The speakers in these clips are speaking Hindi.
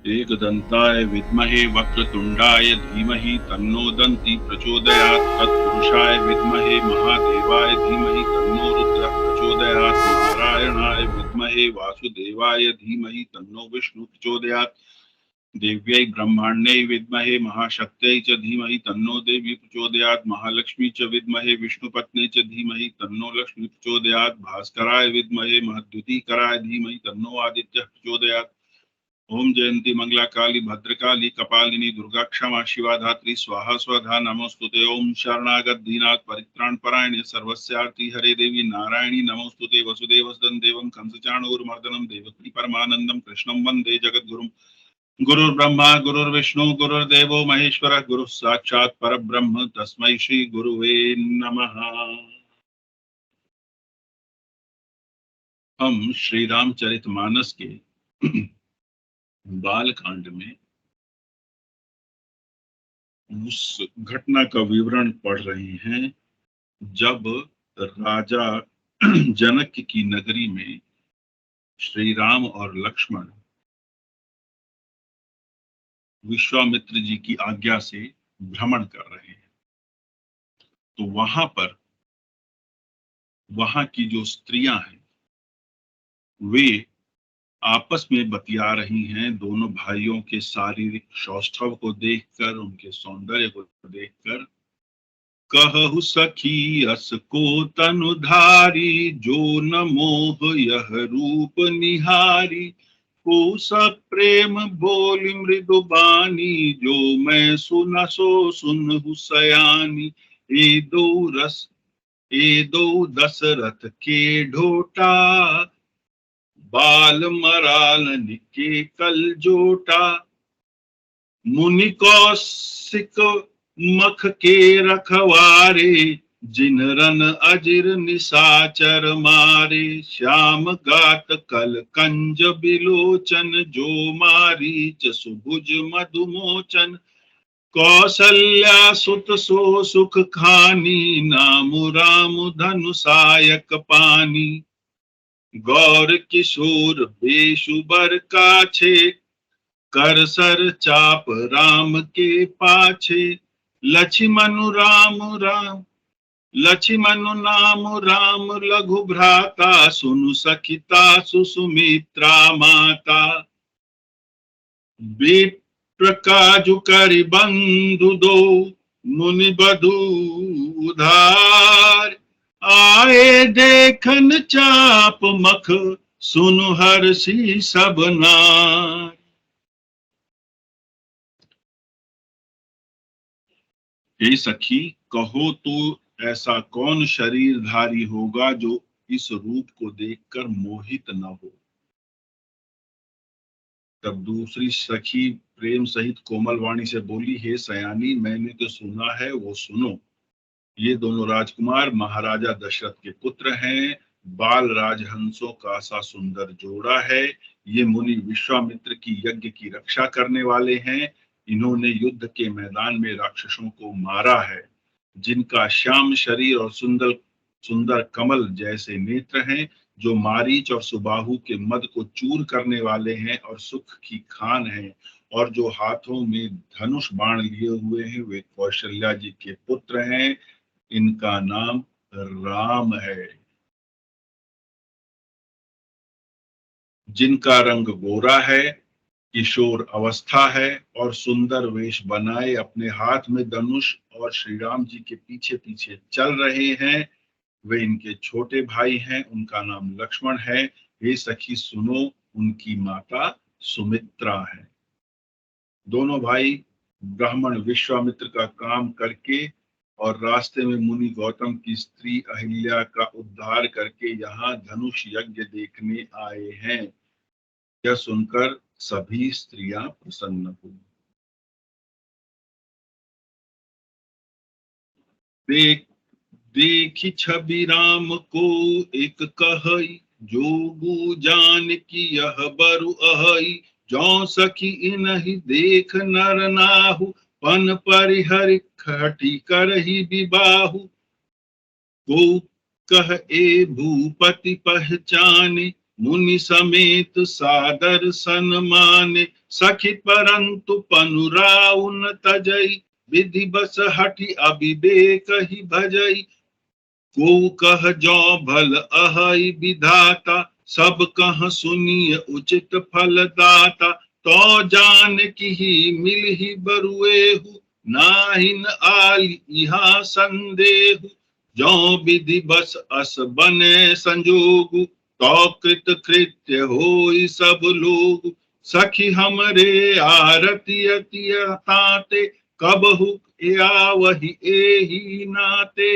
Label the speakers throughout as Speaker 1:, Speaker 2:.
Speaker 1: एकदन्ताय विद्महे वक्रतुण्डाय धीमहि तन्नो दन्ति प्रचोदयात्। तत्पुरुषाय विद्महे महादेवाय धीमहि तन्नो रुद्रः प्रचोदयात्। नारायणाय विद्महे वासुदेवाय धीमहि तन्नो विष्णुः प्रचोदयात्। देव्यै ब्रह्माण्यै विद्महे महाशक्त्यै च धीमहि तन्नो देवी प्रचोदयात्। महालक्ष्मी च विद्महे विष्णुपत्न्यै च धीमहि तन्नो लक्ष्मी प्रचोदयात्। भास्कराय विद्महे महद्युतिकराय धीमहि तन्नो आदित्यः प्रचोदयात्। ओम जयंती मंगला काली भद्रकाली कपालिनी दुर्गा क्षमा शिवा धात्री स्वाहा स्वधा नमोस्तुते। ओम शरणागत दीनाथ परित्राण परायणे सर्वस्यार्थी हरे देवी नारायणी नमोस्तुते। वसुदेवसुतं देवं कंसचाणूरमर्दनं देवकी परमानंदं कृष्णं वंदे जगद्गुरुं। गुरुर्ब्रह्मा गुरुर्विष्णु गुरुर्देवो महेश्वरः गुरुः साक्षात् परब्रह्म तस्मै श्री गुरुवे नमः। हम श्री रामचरितमानस के बाल कांड में उस घटना का विवरण पढ़ रहे हैं जब राजा जनक की नगरी में श्री राम और लक्ष्मण विश्वामित्र जी की आज्ञा से भ्रमण कर रहे हैं। तो वहां की जो स्त्रियां हैं वे आपस में बतिया रही हैं। दोनों भाइयों के शारीरिक सौष्ठव को देखकर, उनके सौंदर्य को देखकर। कहु सखी अस को तनुधारी, जो न मोह यह रूप निहारी। को सब प्रेम बोली मृदु बानी, जो मैं सुन सो सुनहु सयानी। ए दो रस ए दो दशरथ के ढोटा, बाल मराल निके कल जोटा। मुनि कौशिक मख के रखवारे, जिन रन अजिर निशाचर मारे। श्याम गात कल कंज बिलोचन, जो मारीच सुभुज मधुमोचन। कौसल्या सुत सो सुख खानी, नाम राम धनुषायक पानी। गौर किशोर बेशुबर काछे, कर सर चाप राम के पाछे। लक्ष्मण नाम राम लघु भ्राता, सुनु सखिता सुमित्रा माता। बेट काजु करि बंधु दो, मुनि बधु उधार। आए देखन चाप मख, सुनु हर्षि सब नार। हे सखी, कहो तो ऐसा कौन शरीरधारी होगा जो इस रूप को देखकर मोहित न हो। तब दूसरी सखी प्रेम सहित कोमल वाणी से बोली, हे सयानी, मैंने तो सुना है, वो सुनो। ये दोनों राजकुमार महाराजा दशरथ के पुत्र हैं। बाल राजहंसों का सा सुंदर जोड़ा है। ये मुनि विश्वामित्र की यज्ञ की रक्षा करने वाले हैं। इन्होंने युद्ध के मैदान में राक्षसों को मारा है। जिनका श्याम शरीर और सुंदर सुंदर कमल जैसे नेत्र हैं, जो मारीच और सुबाहु के मद को चूर करने वाले हैं और सुख की खान हैं, और जो हाथों में धनुष बाण लिए हुए हैं, वे कौशल्या जी के पुत्र हैं। इनका नाम राम है। जिनका रंग गोरा है, किशोर अवस्था है और सुंदर वेश बनाए अपने हाथ में धनुष और श्री राम जी के पीछे पीछे चल रहे हैं, वे इनके छोटे भाई हैं। उनका नाम लक्ष्मण है। हे सखी सुनो, उनकी माता सुमित्रा है। दोनों भाई ब्राह्मण विश्वामित्र का काम करके और रास्ते में मुनि गौतम की स्त्री अहिल्या का उद्धार करके यहाँ धनुष यज्ञ देखने आए हैं। यह सुनकर सभी स्त्रियां प्रसन्न हुई। देखी छवि राम को एक कहई, जोगु जान की यह बरु अहई। जौ सखी इनहि देख नर नाहु, पन परिहरि खटी करहि विबाहु। को कह ए भूपति पहचाने, मुनि समेत सादर सन्माने, सखी परंतु पनुराउ न तजई, विधि बस हठि अविवेक ही भजई। को कह जो भल अहै विधाता, सब कह सुनिय उचित फल दाता। तो जान की मिल ही बरुएहु, नाहिन आल यहाँ संदेहु। जो विधि बस अस बने संजोगु, तो कृत कृत्य होई सब लोग। सखी हमरे आरती अति ताते, कबहु या वही एही नाते।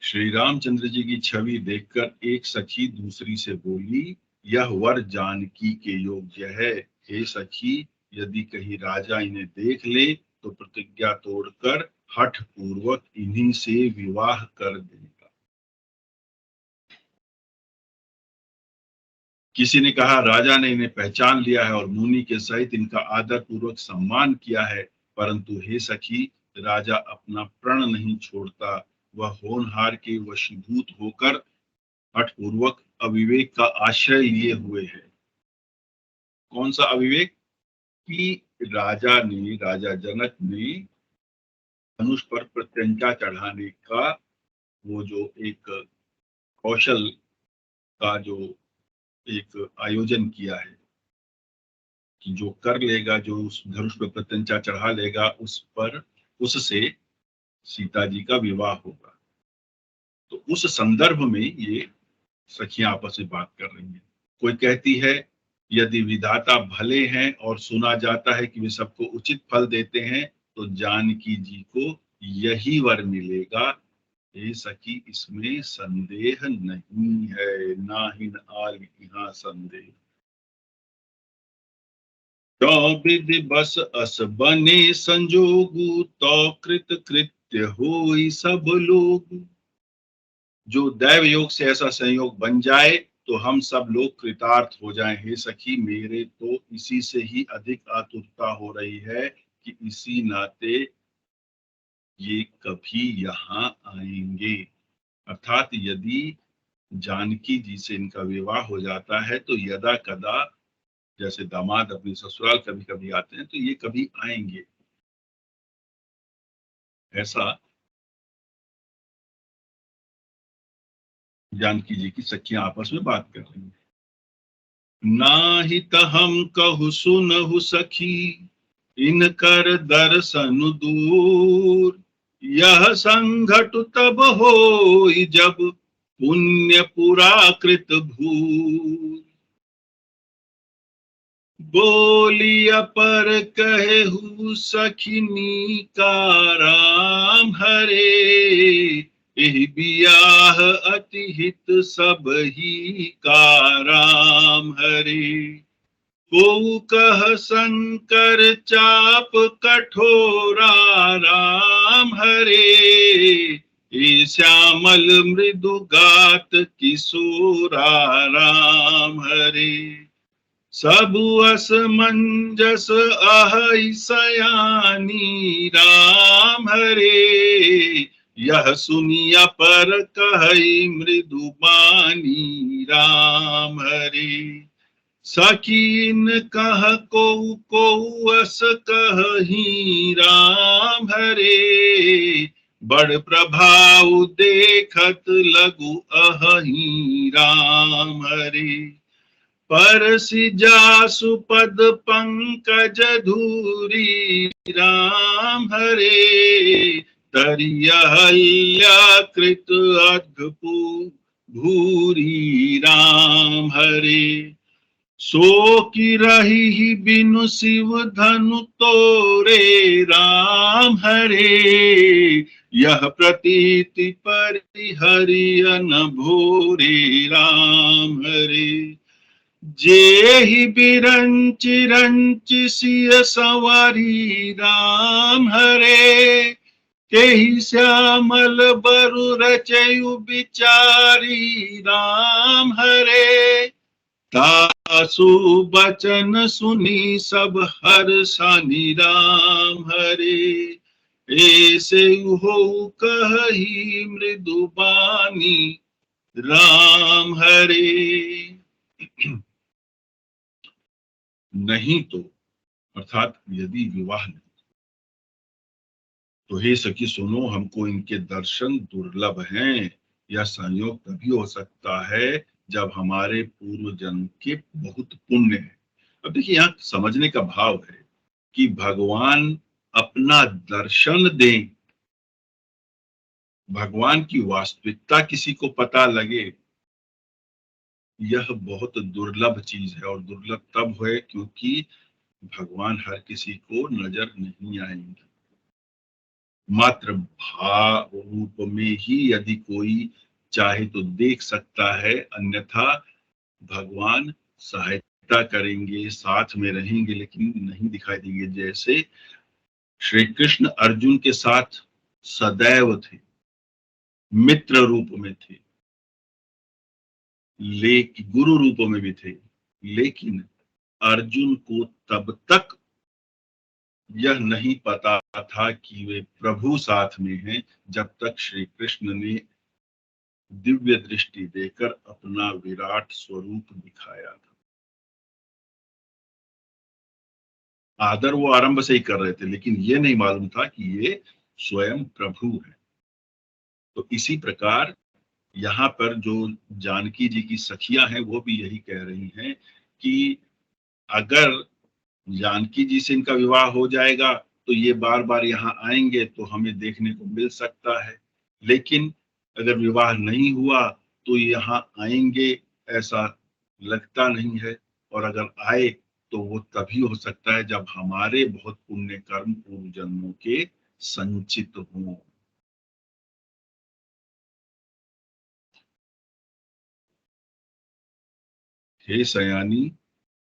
Speaker 1: श्री रामचंद्र जी की छवि देखकर एक सखी दूसरी से बोली, यह वर जानकी के योग्य है। हे सखी, यदि कहीं राजा इन्हें देख ले तो प्रतिज्ञा तोड़कर हठ पूर्वक इन्हीं से विवाह कर देगा। किसी ने कहा, राजा ने इन्हें पहचान लिया है और मुनि के सहित इनका आदर पूर्वक सम्मान किया है, परंतु हे सखी, राजा अपना प्रण नहीं छोड़ता। वह होनहार के वशीभूत होकर हठपूर्वक अविवेक का आश्रय लिए हुए है। कौन सा अविवेक? कि राजा जनक ने धनुष पर प्रत्यंचा चढ़ाने का वो जो एक कौशल का जो एक आयोजन किया है कि जो कर लेगा, जो उस धनुष पर प्रत्यंचा चढ़ा लेगा, उससे सीता जी का विवाह होगा। तो उस संदर्भ में ये सखियां आपस में बात कर रही हैं। कोई कहती है, यदि विधाता भले हैं और सुना जाता है कि वे सबको उचित फल देते हैं, तो जानकी जी को यही वर मिलेगा। हे सखी, इसमें संदेह नहीं है, ना ही न आल यहाँ संदेह। तो विधि बस अस बने संजोगु, तो कृत कृत्य होई सब लोग। जो दैव योग से ऐसा संयोग बन जाए तो हम सब लोग कृतार्थ हो जाएं। हे सखी, मेरे तो इसी से ही अधिक आतुरता हो रही है कि इसी नाते ये कभी यहाँ आएंगे। अर्थात यदि जानकी जी से इनका विवाह हो जाता है तो यदा कदा, जैसे दामाद अपने ससुराल कभी कभी आते हैं, तो ये कभी आएंगे। ऐसा जानकी जी की सखियां आपस में बात कर रही हैं। नाहि त हम कहु सुनहु सखी, इनकर दर्शन दूर। यह संघट तब होई, जब पुण्य पुरा कृत भूर। बोलिया पर कहु सखिनी का राम हरे, एहि बियाह अति हित सब ही का राम हरे। को कह शंकर चाप कठोरा राम हरे, ए श्यामल मृदु गात किशोरा राम हरे। सब असमंजस अहै सयानी राम हरे, यह सुनिया पर कहै मृदु बानी राम हरे। सकीन कह को अस कही राम हरे, बड़ प्रभाव देखत लगु अहि राम हरे। परसि जासु पद पंकज धूरी राम हरे, तरियहल्या कृत अद्भुत भूरी राम हरे। सो की रही बिनु शिव धनु तोरे राम हरे, यह प्रतीति परिहरियन भोरे राम हरे। जेहि बिरंच रंच सिय संवारी राम हरे, केहि श्यामल बरु रचयु बिचारी राम हरे। तासु बचन सुनी सब हर्षानि राम हरे, ऐसे हो कही मृदु बानी राम हरे। नहीं तो अर्थात यदि विवाह नहीं, तो हे सखी सुनो, हमको इनके दर्शन दुर्लभ हैं। यह संयोग तभी हो सकता है जब हमारे पूर्व जन्म के बहुत पुण्य है। अब देखिए, यहाँ समझने का भाव है कि भगवान अपना दर्शन दें, भगवान की वास्तविकता किसी को पता लगे, यह बहुत दुर्लभ चीज है। और दुर्लभ तब है क्योंकि भगवान हर किसी को नजर नहीं आएंगे। मात्र भाव रूप में ही यदि कोई चाहे तो देख सकता है, अन्यथा भगवान सहायता करेंगे, साथ में रहेंगे, लेकिन नहीं दिखाई देंगे। जैसे श्री कृष्ण अर्जुन के साथ सदैव थे, मित्र रूप में थे, लेकिन गुरु रूप में भी थे, लेकिन अर्जुन को तब तक यह नहीं पता था कि वे प्रभु साथ में हैं, जब तक श्री कृष्ण ने दिव्य दृष्टि देकर अपना विराट स्वरूप दिखाया था। आदर वो आरंभ से ही कर रहे थे, लेकिन ये नहीं मालूम था कि ये स्वयं प्रभु है। तो इसी प्रकार यहाँ पर जो जानकी जी की सखियां हैं, वो भी यही कह रही हैं कि अगर जानकी जी से इनका विवाह हो जाएगा तो ये बार बार यहाँ आएंगे तो हमें देखने को मिल सकता है, लेकिन अगर विवाह नहीं हुआ तो यहाँ आएंगे ऐसा लगता नहीं है। और अगर आए तो वो तभी हो सकता है जब हमारे बहुत पुण्य कर्म पूर्व जन्मों के संचित हों। हे सयानी,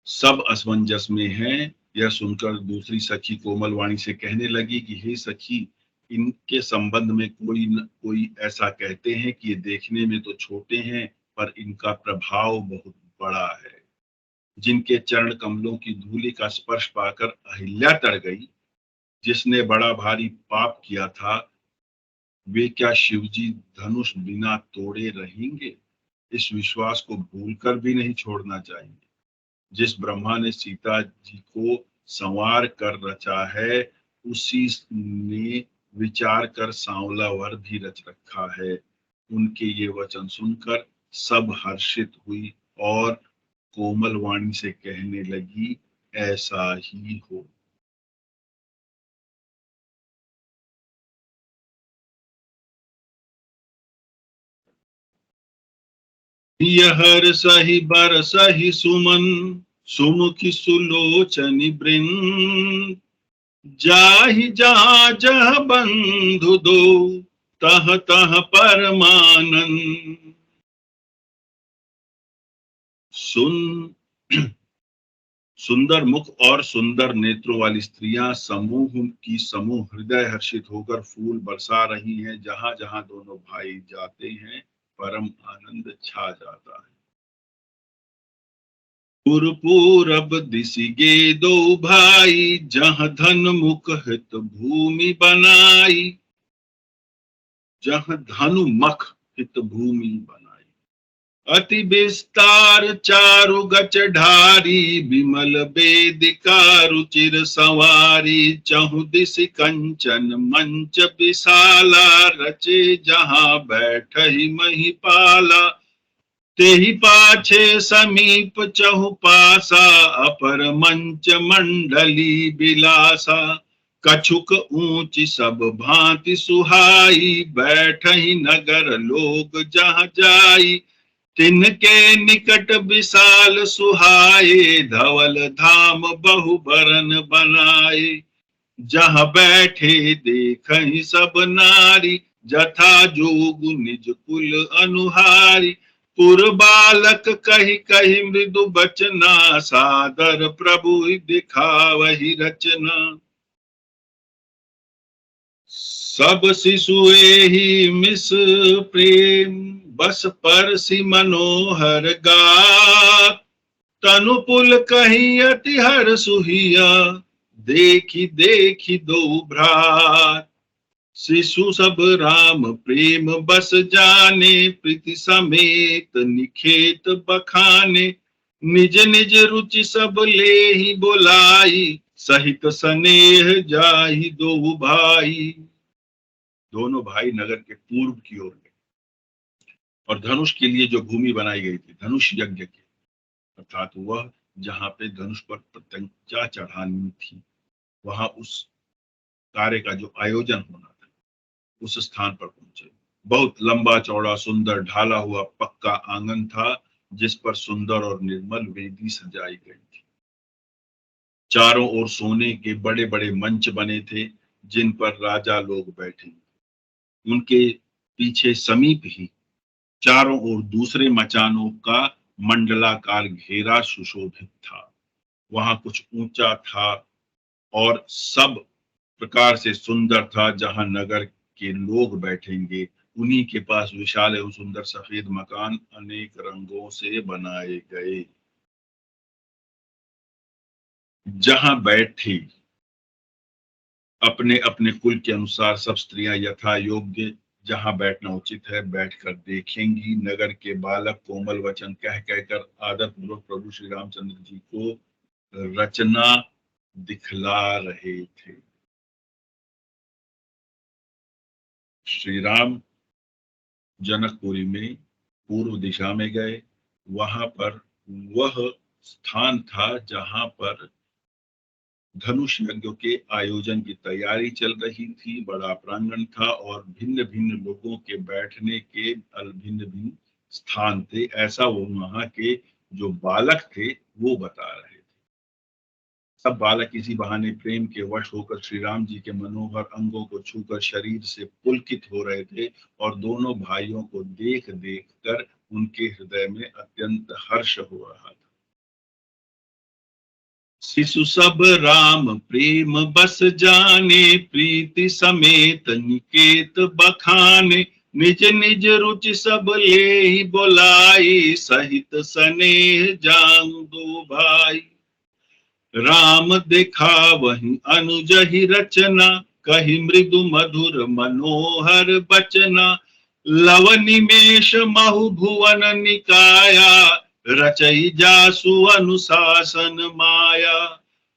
Speaker 1: सब असमंजस में हैं। यह सुनकर दूसरी सखी कोमल वाणी से कहने लगी कि हे सखी, इनके संबंध में कोई न कोई ऐसा कहते हैं कि ये देखने में तो छोटे हैं, पर इनका प्रभाव बहुत बड़ा है। जिनके चरण कमलों की धूलि का स्पर्श पाकर अहिल्या तर गई, जिसने बड़ा भारी पाप किया था, वे क्या शिवजी धनुष बिना तोड़े रहेंगे? इस विश्वास को भूलकर भी नहीं छोड़ना चाहिए। जिस ब्रह्मा ने सीता जी को संवार कर रचा है, उसी ने विचार कर सांवला वर भी रच रखा है। उनके ये वचन सुनकर सब हर्षित हुई और कोमल वाणी से कहने लगी, ऐसा ही हो। यहर सही बर सही सुमन, सुमुखी सुलोचनी बृंद, जाहि जहाँ जह बंधु दो, तह तह परमानंद। सुन सुंदर मुख और सुंदर नेत्रों वाली स्त्रियां समूह की समूह हृदय हर्षित होकर फूल बरसा रही हैं। जहां जहां दोनों भाई जाते हैं, परम आनंद छा जाता है। पूरब दिसिगे दो भाई, जहाँ धन मुख हित भूमि बनाई, जहाँ धनु मख हित भूमि बनाई। अति विस्तार चारु गच ढारी, विमल वेदिका रुचिर संवारी। चहु दिस कंचन मंच विशाला, रचे जहाँ बैठहि महिपाला। तेहि पाछे समीप चहु पासा, अपर मंच मंडली बिलासा। कछुक ऊंची सब भांति सुहाई, बैठहि नगर लोग जहाँ जाई। तिनके निकट विशाल सुहाए, धवल धाम बहु बरन बनाए। जहाँ बैठे देखहि सब नारी, जथा जोग निज कुल अनुहारी। पुर बालक कही कही मृदु बचना, सादर प्रभु दिखावहि रचना। सब शिशुए ही मिस प्रेम, बस परसि मनोहर गात। तनुपुल कहीं अति हर सुहिया, देखी देखी दो भ्रात। शिशु सब राम प्रेम बस जाने, प्रीति समेत निखेत बखाने, निज निज रुचि सब ले ही बोलाई, सहित स्नेह जाहि दो भाई। दोनों भाई नगर के पूर्व की ओर गए और धनुष के लिए जो भूमि बनाई गई थी धनुष यज्ञ की, अर्थात वह जहां पे धनुष पर पतंगा चढ़ानी थी, वहां उस कार्य का जो आयोजन होना था उस स्थान पर पहुंचे। बहुत लंबा चौड़ा सुंदर ढाला हुआ पक्का आंगन था, जिस पर सुंदर और निर्मल वेदी सजाई गई थी। चारों ओर सोने के बड़े बड़े मंच बने थे, जिन पर राजा लोग बैठे। उनके पीछे समीप ही चारों ओर दूसरे मचानों का मंडलाकार घेरा सुशोभित था। वहां कुछ ऊंचा था और सब प्रकार से सुंदर था। जहां नगर के लोग बैठेंगे उन्हीं के पास विशाल एवं सुंदर सफेद मकान अनेक रंगों से बनाए गए। जहां बैठी अपने अपने कुल के अनुसार सब स्त्रियां यथा योग्य जहां बैठना उचित है बैठकर देखेंगी। नगर के बालक कोमल वचन कह कहकर आदर पूर्वक प्रभु श्री रामचंद्र जी को रचना दिखला रहे थे। श्री राम जनकपुरी में पूर्व दिशा में गए। वहां पर वह स्थान था जहां पर धनुष यज्ञ के आयोजन की तैयारी चल रही थी। बड़ा प्रांगण था और भिन्न भिन्न लोगों के बैठने के भिन्न भिन्न स्थान थे, ऐसा वो वहां के जो बालक थे वो बता रहे थे। सब बालक इसी बहाने प्रेम के वश होकर श्री राम जी के मनोहर अंगों को छूकर शरीर से पुलकित हो रहे थे और दोनों भाइयों को देख देख कर उनके हृदय में अत्यंत हर्ष हो रहा था। शिशु सब राम प्रेम बस जाने, प्रीति समेत निकेत बखाने, निज निज रुचि सब ले ही बोलाई, सहित स्नेह जान दो भाई। राम देखा वही अनुज ही रचना, कही मृदु मधुर मनोहर बचना, लव निमेष महु भुवन निकाया, रचई जासु अनुशासन माया।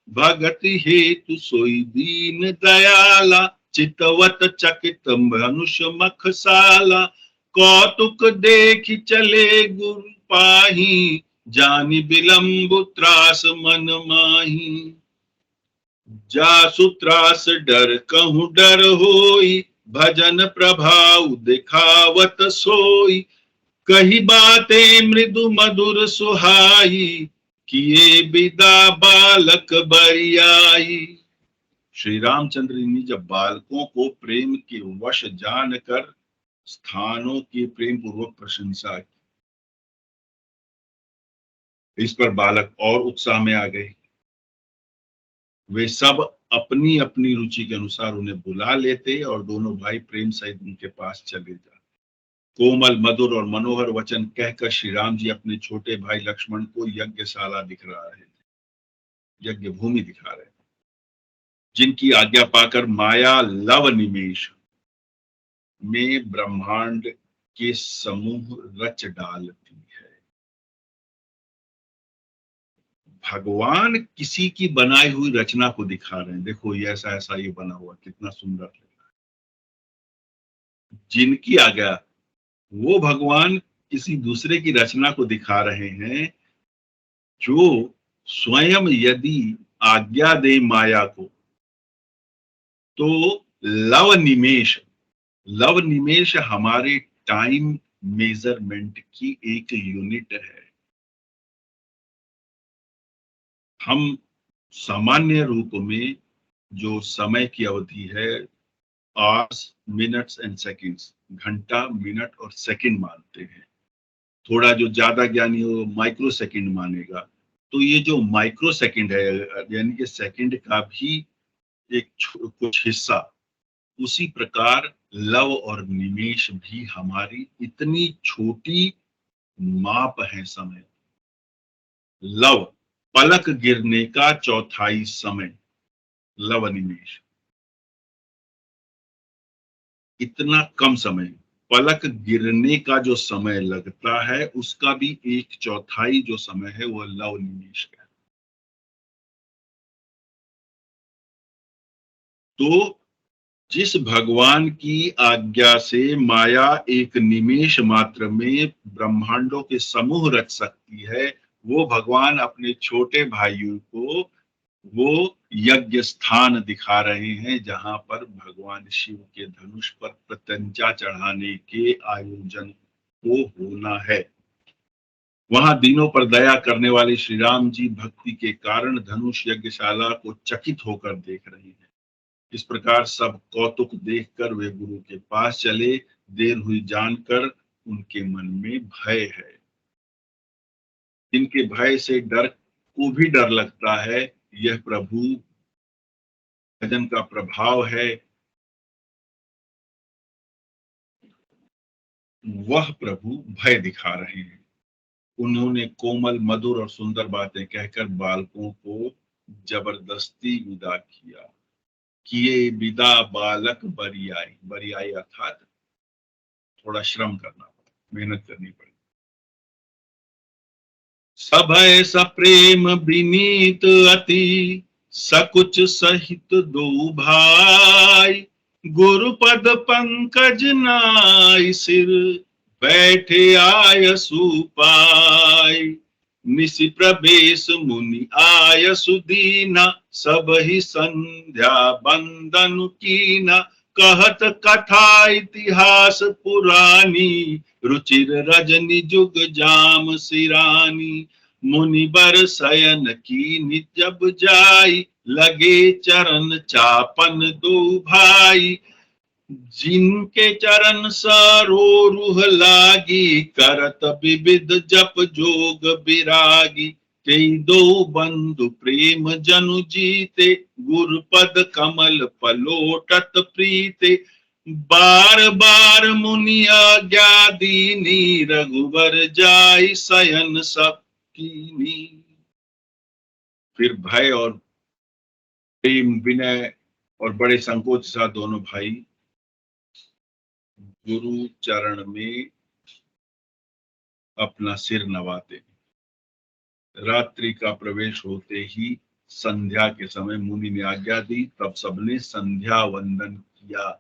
Speaker 1: भगति हेतु सोई दीन दयाला, चितवत चकित मनुष्य मखसाला, कौतुक देख चले गुरु पाही, जानि विलंब त्रास मन माही। जासु त्रास डर कहूँ डर होई, भजन प्रभाव दिखावत सोई, कही बातें मृदु मधुर सुहाई, किए विदा बालक बरियाई। श्री रामचंद्र ने जब बालकों को प्रेम के वश जानकर स्थानों की प्रेम पूर्वक प्रशंसा की, इस पर बालक और उत्साह में आ गए। वे सब अपनी अपनी रुचि के अनुसार उन्हें बुला लेते और दोनों भाई प्रेम सहित उनके पास चले जाते। कोमल मधुर और मनोहर वचन कहकर श्री राम जी अपने छोटे भाई लक्ष्मण को यज्ञशाला दिखा रहे थे, यज्ञ भूमि दिखा रहे थे, जिनकी आज्ञा पाकर माया लव निमेष में ब्रह्मांड के समूह रच डालती है। भगवान किसी की बनाई हुई रचना को दिखा रहे हैं। देखो ये ऐसा ऐसा ये बना हुआ कितना सुंदर लग रहा है। जिनकी आज्ञा, वो भगवान किसी दूसरे की रचना को दिखा रहे हैं, जो स्वयं यदि आज्ञा दे माया को तो लव निमेष हमारे टाइम मेजरमेंट की एक यूनिट है। हम सामान्य रूप में जो समय की अवधि है आवर्स मिनट्स एंड सेकंड्स, घंटा मिनट और सेकंड मानते हैं। थोड़ा जो ज्यादा ज्ञानी हो माइक्रो सेकंड मानेगा। तो ये जो माइक्रो सेकंड है यानी कि सेकंड का भी एक कुछ हिस्सा, उसी प्रकार लव और निमेष भी हमारी इतनी छोटी माप है समय। लव पलक गिरने का चौथाई समय, लव निमेष। इतना कम समय, पलक गिरने का जो समय लगता है उसका भी 1/4 जो समय है वो लव निमेष है। तो जिस भगवान की आज्ञा से माया एक निमेष मात्र में ब्रह्मांडों के समूह रच सकती है, वो भगवान अपने छोटे भाइयों को वो यज्ञ स्थान दिखा रहे हैं जहां पर भगवान शिव के धनुष पर प्रत्यंचा चढ़ाने के आयोजन को होना है। वहां दीनों पर दया करने वाले श्री राम जी भक्ति के कारण धनुष यज्ञशाला को चकित होकर देख रहे हैं। इस प्रकार सब कौतुक देखकर वे गुरु के पास चले। देर हुई जानकर उनके मन में भय है। इनके भय से डर को भी डर लगता है। यह प्रभु भजन का प्रभाव है। वह प्रभु भय दिखा रहे हैं। उन्होंने कोमल मधुर और सुंदर बातें कहकर बालकों को जबरदस्ती विदा किया। किए विदा बालक बरियाई। बरियाई अर्थात थोड़ा श्रम करना पड़ा, मेहनत करनी पड़ी। सभय सप्रेम विनीत अति सकुच सहित दो भाई। गुरुपद पंकज नाई सिर बैठे आय सुपाई। निसि प्रवेश मुनि आय सुदीना सब ही संध्या बंदन कीना। कहत कथा इतिहास पुरानी रुचिर रजनी जुग जाम सिरानी। मुनिबर शयन की जब जाई लगे चरण चापन दो भाई। जिनके चरण सरोरुह लागी करत विविध जप जोग विरागी। ते दो बंधु प्रेम जनु जीते गुरुपद कमल पलोटत प्रीते। बार बार मुनि आज्ञा दीनी रघुवर जाई शयन सब कीनी। फिर भय और प्रेम विनय और बड़े संकोच के साथ दोनों भाई गुरु चरण में अपना सिर नवाते। रात्रि का प्रवेश होते ही संध्या के समय मुनि ने आज्ञा दी। तब सबने संध्या वंदन किया।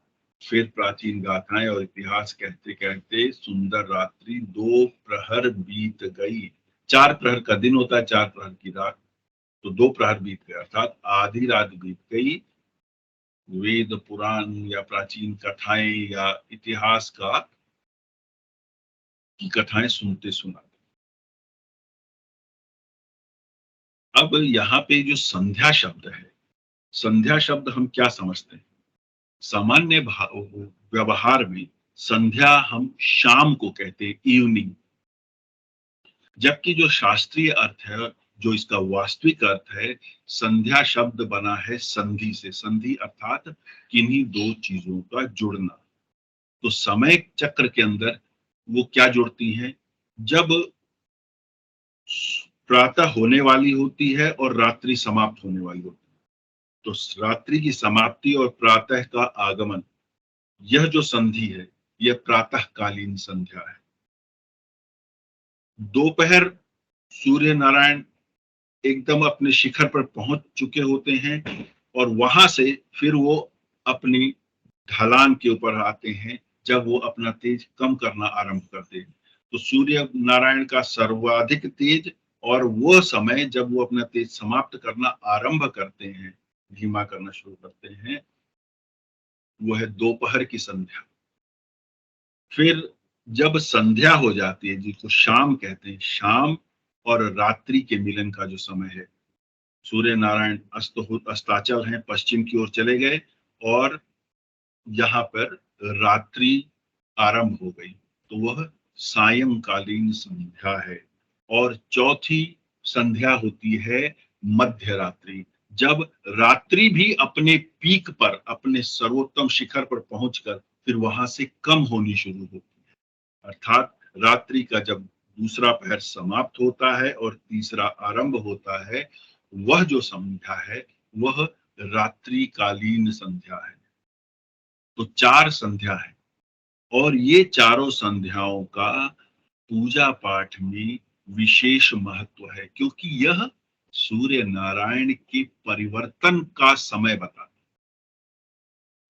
Speaker 1: फिर प्राचीन गाथाएं और इतिहास कहते कहते सुंदर रात्रि 2 प्रहर बीत गई। 4 प्रहर का दिन होता है, 4 प्रहर की रात, तो 2 प्रहर बीत गए अर्थात आधी रात बीत गई। वेद पुराण या प्राचीन कथाएं या इतिहास का की कथाएं सुनते सुनाते। अब यहाँ पे जो संध्या शब्द है, संध्या शब्द हम क्या समझते हैं? सामान्य व्यवहार में संध्या हम शाम को कहते हैं, इवनिंग। जबकि जो शास्त्रीय अर्थ है, जो इसका वास्तविक अर्थ है, संध्या शब्द बना है संधि से। संधि अर्थात किन्हीं 2 चीजों का जुड़ना। तो समय चक्र के अंदर वो क्या जुड़ती हैं? जब प्रातः होने वाली होती है और रात्रि समाप्त होने वाली होती है, तो रात्रि की समाप्ति और प्रातः का आगमन, यह जो संधि है, यह प्रातःकालीन संध्या है। दोपहर सूर्य नारायण एकदम अपने शिखर पर पहुंच चुके होते हैं और वहां से फिर वो अपनी ढलान के ऊपर आते हैं जब वो अपना तेज कम करना आरंभ करते हैं। तो सूर्य नारायण का सर्वाधिक तेज और वो समय जब वो अपना तेज समाप्त करना आरंभ करते हैं, धीमा करना शुरू करते हैं, वो है दोपहर की संध्या। फिर जब संध्या हो जाती है, जिसको शाम कहते हैं, शाम और रात्रि के मिलन का जो समय है, सूर्य नारायण अस्ताचल हैं, पश्चिम की ओर चले गए और यहाँ पर रात्रि आरंभ हो गई, तो वह सायंकालीन संध्या है। और चौथी संध्या होती है मध्य रात्रि, जब रात्रि भी अपने पीक पर, अपने सर्वोत्तम शिखर पर पहुंचकर फिर वहां से कम होनी शुरू होती है। अर्थात रात्रि का जब दूसरा पहर समाप्त होता है और तीसरा आरंभ होता है, वह जो संध्या है वह रात्रिकालीन संध्या है। तो 4 संध्या है और ये चारों संध्याओं का पूजा पाठ में विशेष महत्व है, क्योंकि यह सूर्य नारायण के परिवर्तन का समय बताता है।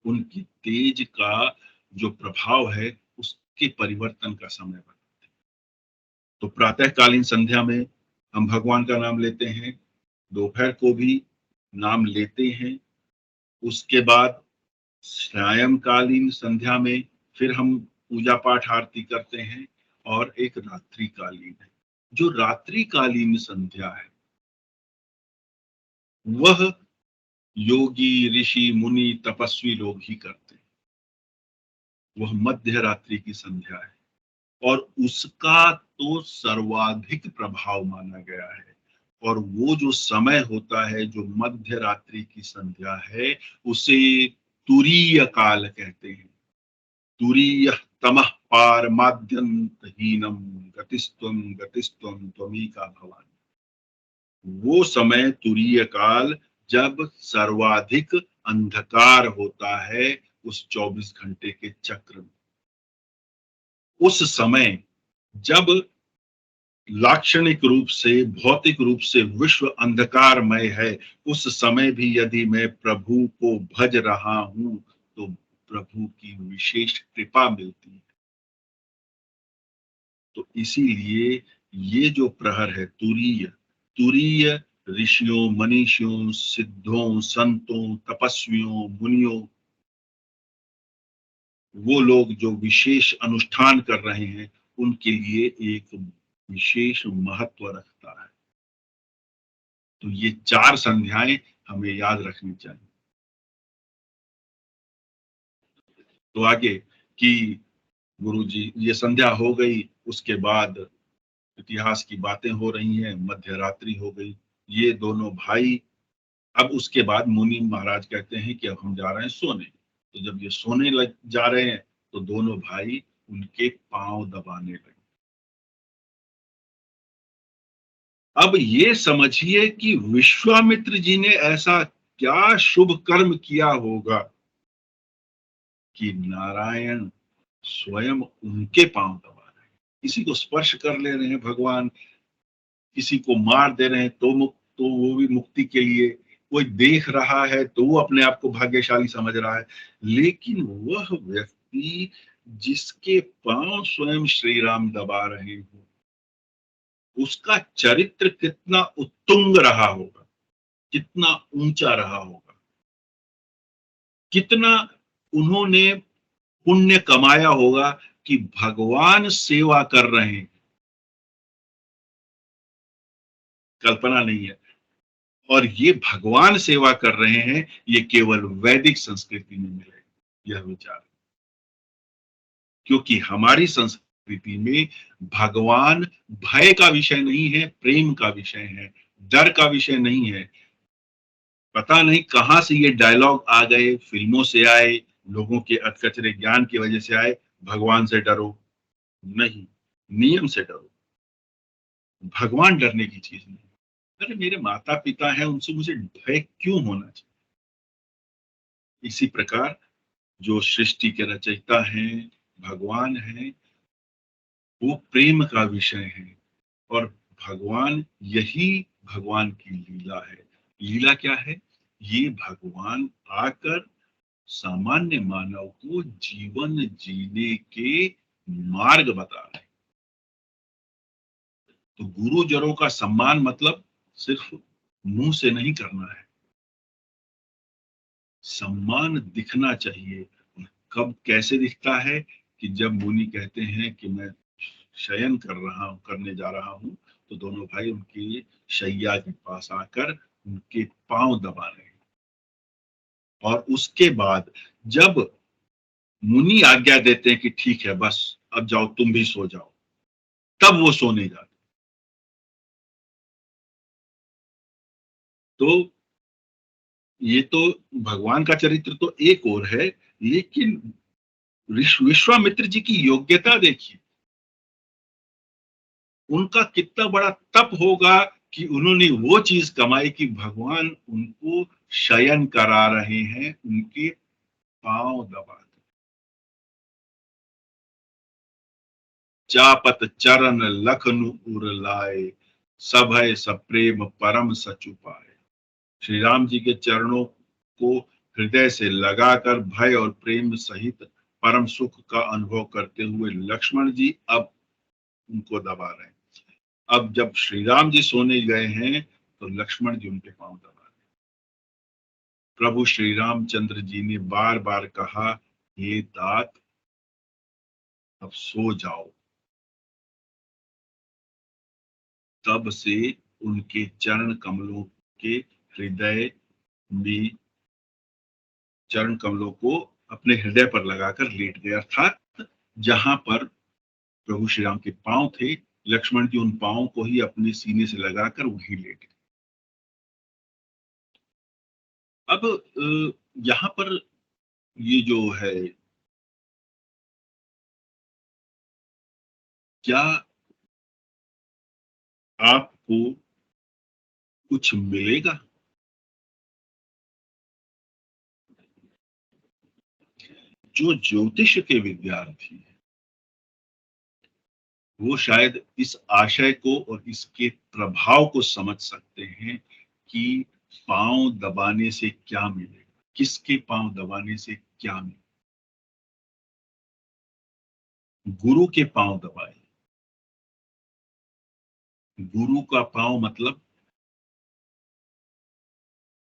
Speaker 1: उनकी तेज का जो प्रभाव है उसके परिवर्तन का समय बताता है। तो प्रातःकालीन संध्या में हम भगवान का नाम लेते हैं, दोपहर को भी नाम लेते हैं। उसके बाद सायंकालीन संध्या में फिर हम पूजा पाठ आरती करते हैं, और एक रात्रिकालीन है। जो रात्रिकालीन संध्या है वह योगी ऋषि मुनि तपस्वी लोग ही करते हैं। वह मध्य रात्रि की संध्या है और उसका तो सर्वाधिक प्रभाव माना गया है। और वो जो समय होता है, जो मध्य रात्रि की संध्या है, उसे तुरीय काल कहते हैं। तुरीय तमः पारमाद्यंतहीनम गतिस्त्वम त्वमीका भवानी। वो समय तुरीय काल जब सर्वाधिक अंधकार होता है उस 24 घंटे के चक्र में। उस समय जब लाक्षणिक रूप से, भौतिक रूप से विश्व अंधकारमय है, उस समय भी यदि मैं प्रभु को भज रहा हूं तो प्रभु की विशेष कृपा मिलती है। तो इसीलिए ये जो प्रहर है तुरीय, तुरीय ऋषियों, मनीषियों, सिद्धों, संतों, तपस्वियों, मुनियों, वो लोग जो विशेष अनुष्ठान कर रहे हैं उनके लिए एक विशेष महत्व रखता है। तो ये 4 संध्याएं हमें याद रखनी चाहिए। तो आगे कि गुरु जी ये संध्या हो गई, उसके बाद इतिहास की बातें हो रही हैं, मध्य रात्रि हो गई, ये दोनों भाई, अब उसके बाद मुनि महाराज कहते हैं कि अब हम जा रहे हैं सोने। तो जब ये सोने लग जा रहे हैं तो दोनों भाई उनके पांव दबाने लगे। अब ये समझिए कि विश्वामित्र जी ने ऐसा क्या शुभ कर्म किया होगा कि नारायण स्वयं उनके पांव दबा रहे हैं। किसी को स्पर्श कर ले रहे हैं भगवान, किसी को मार दे रहे हैं तो वो भी मुक्ति के लिए, कोई देख रहा है तो वो अपने आप को भाग्यशाली समझ रहा है। लेकिन वह व्यक्ति जिसके पांव स्वयं श्री राम दबा रहे हो, उसका चरित्र कितना उत्तुंग रहा होगा, कितना ऊंचा रहा होगा, कितना उन्होंने पुण्य कमाया होगा कि भगवान सेवा कर रहे हैं। कल्पना नहीं है। और ये भगवान सेवा कर रहे हैं, ये केवल वैदिक संस्कृति में मिले यह विचार, क्योंकि हमारी संस्कृति में भगवान भय का विषय नहीं है, प्रेम का विषय है, डर का विषय नहीं है। पता नहीं कहां से ये डायलॉग आ गए, फिल्मों से आए, लोगों के अधकचरे ज्ञान की वजह से आए, भगवान से डरो नहीं, नियम से डरो। भगवान डरने की चीज नहीं। अरे मेरे माता पिता हैं, उनसे मुझे भय क्यों होना चाहिए। इसी प्रकार जो सृष्टि के रचयिता हैं, भगवान हैं, वो प्रेम का विषय है। और भगवान, यही भगवान की लीला है। लीला क्या है? ये भगवान आकर सामान्य मानव को जीवन जीने के मार्ग बता रहे हैं। तो गुरुजनों का सम्मान मतलब सिर्फ मुंह से नहीं करना है, सम्मान दिखना चाहिए। और कब कैसे दिखता है? कि जब मुनि कहते हैं कि मैं शयन करने जा रहा हूं, तो दोनों भाई उनकी शैया के पास आकर उनके पांव दबा रहे हैं। और उसके बाद जब मुनि आज्ञा देते हैं कि ठीक है बस अब जाओ, तुम भी सो जाओ, तब वो सोने जाते। तो ये तो भगवान का चरित्र तो एक और है, लेकिन विश्वामित्र जी की योग्यता देखिए, उनका कितना बड़ा तप होगा कि उन्होंने वो चीज कमाई कि भगवान उनको शयन करा रहे हैं उनके पांव दबा। जापत चरण लखनु उर लाए, सभय सप्रेम परम सचु पाए। श्री राम जी के चरणों को हृदय से लगाकर भय और प्रेम सहित परम सुख का अनुभव करते हुए लक्ष्मण जी अब उनको दबा रहे हैं। अब जब श्री राम जी सोने गए हैं तो लक्ष्मण जी उनके पांव दबा रहे हैं। प्रभु श्री रामचंद्र जी ने बार बार कहा, हे तात अब सो जाओ। तब से उनके चरण कमलों के हृदय में चरण कमलों को अपने हृदय पर लगाकर लेट गया, अर्थात जहां पर प्रभु श्री राम के पांव थे, लक्ष्मण जी उन पांवों को ही अपने सीने से लगाकर वहीं लेट गए। अब यहाँ पर ये जो है, क्या आपको कुछ मिलेगा? जो ज्योतिष के विद्यार्थी हैं वो शायद इस आशय को और इसके प्रभाव को समझ सकते हैं कि पांव दबाने से क्या मिलेगा, किसके पांव दबाने से क्या मिलेगा। गुरु के पांव दबाए। गुरु का पांव मतलब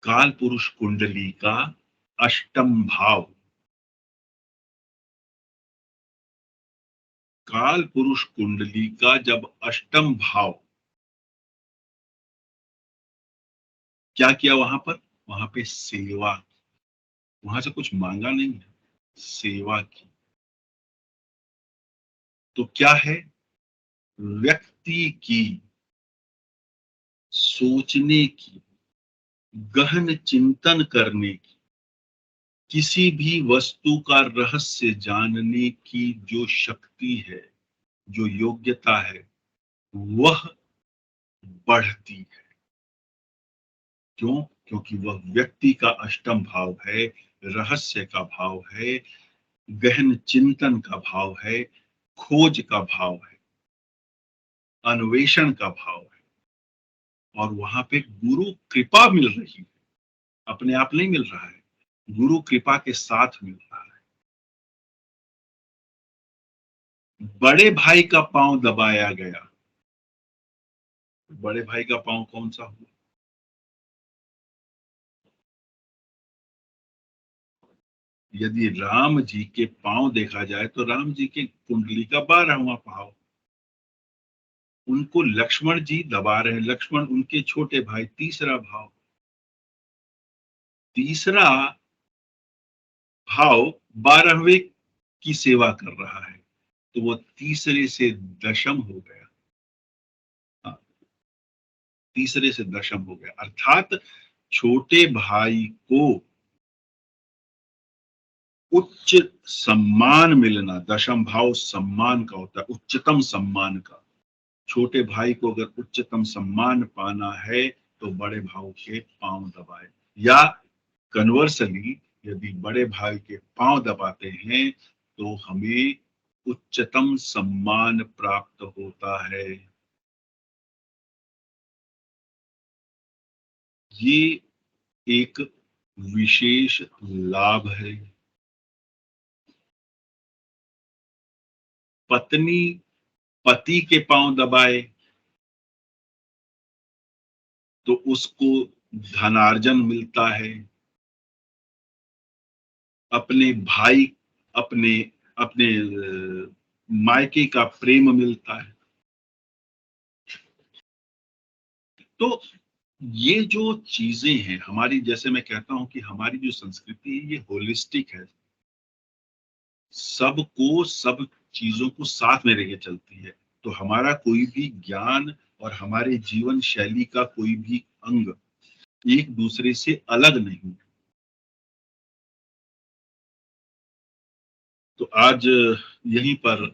Speaker 1: काल पुरुष कुंडली का अष्टम भाव। काल पुरुष कुंडली का जब अष्टम भाव, क्या किया वहां पे सेवा, वहां से कुछ मांगा नहीं है, सेवा की। तो क्या है? व्यक्ति की सोचने की, गहन चिंतन करने की, किसी भी वस्तु का रहस्य जानने की जो शक्ति है, जो योग्यता है, वह बढ़ती है। क्यों? क्योंकि वह व्यक्ति का अष्टम भाव है, रहस्य का भाव है, गहन चिंतन का भाव है, खोज का भाव है, अन्वेषण का भाव है। और वहां पे गुरु कृपा मिल रही है, अपने आप नहीं मिल रहा है, गुरु कृपा के साथ मिल रहा है। बड़े भाई का पांव दबाया गया। बड़े भाई का पांव कौन सा हुआ? यदि राम जी के पांव देखा जाए तो राम जी के कुंडली का 12वां पांव, उनको लक्ष्मण जी दबा रहे हैं। लक्ष्मण उनके छोटे भाई, तीसरा भाव। तीसरा भाव 12वें की सेवा कर रहा है, तो वो तीसरे से दशम हो गया। हाँ, तीसरे से दशम हो गया, अर्थात छोटे भाई को उच्च सम्मान मिलना। दशम भाव सम्मान का होता है, उच्चतम सम्मान का। छोटे भाई को अगर उच्चतम सम्मान पाना है तो बड़े भाव के पांव दबाए, या कन्वर्सली यदि बड़े भाई के पांव दबाते हैं तो हमें उच्चतम सम्मान प्राप्त होता है। ये एक विशेष लाभ है। पत्नी पति के पांव दबाए तो उसको धनार्जन मिलता है, अपने भाई, अपने अपने मायके का प्रेम मिलता है। तो ये जो चीजें हैं हमारी, जैसे मैं कहता हूं कि हमारी जो संस्कृति है ये होलिस्टिक है, सबको, सब चीजों को साथ में लेके चलती है। तो हमारा कोई भी ज्ञान और हमारे जीवन शैली का कोई भी अंग एक दूसरे से अलग नहीं। तो आज यहीं पर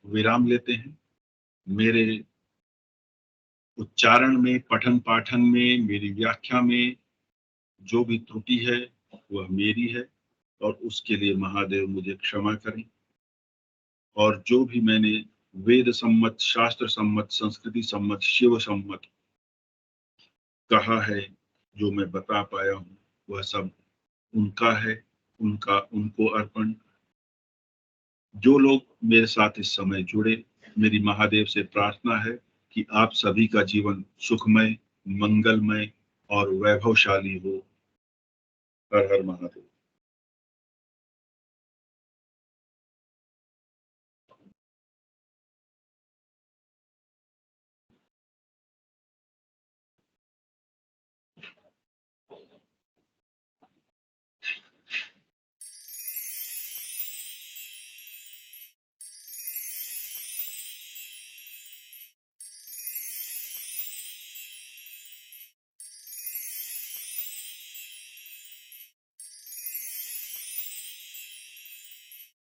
Speaker 1: विराम लेते हैं। मेरे उच्चारण में, पठन पाठन में, मेरी व्याख्या में जो भी त्रुटि है वह मेरी है, और उसके लिए महादेव मुझे क्षमा करें। और जो भी मैंने वेद सम्मत, शास्त्र सम्मत, संस्कृति सम्मत, शिव सम्मत कहा है, जो मैं बता पाया हूँ वह सब उनका है, उनको अर्पण। जो लोग मेरे साथ इस समय जुड़े, मेरी महादेव से प्रार्थना है कि आप सभी का जीवन सुखमय, मंगलमय और वैभवशाली हो। हर हर महादेव।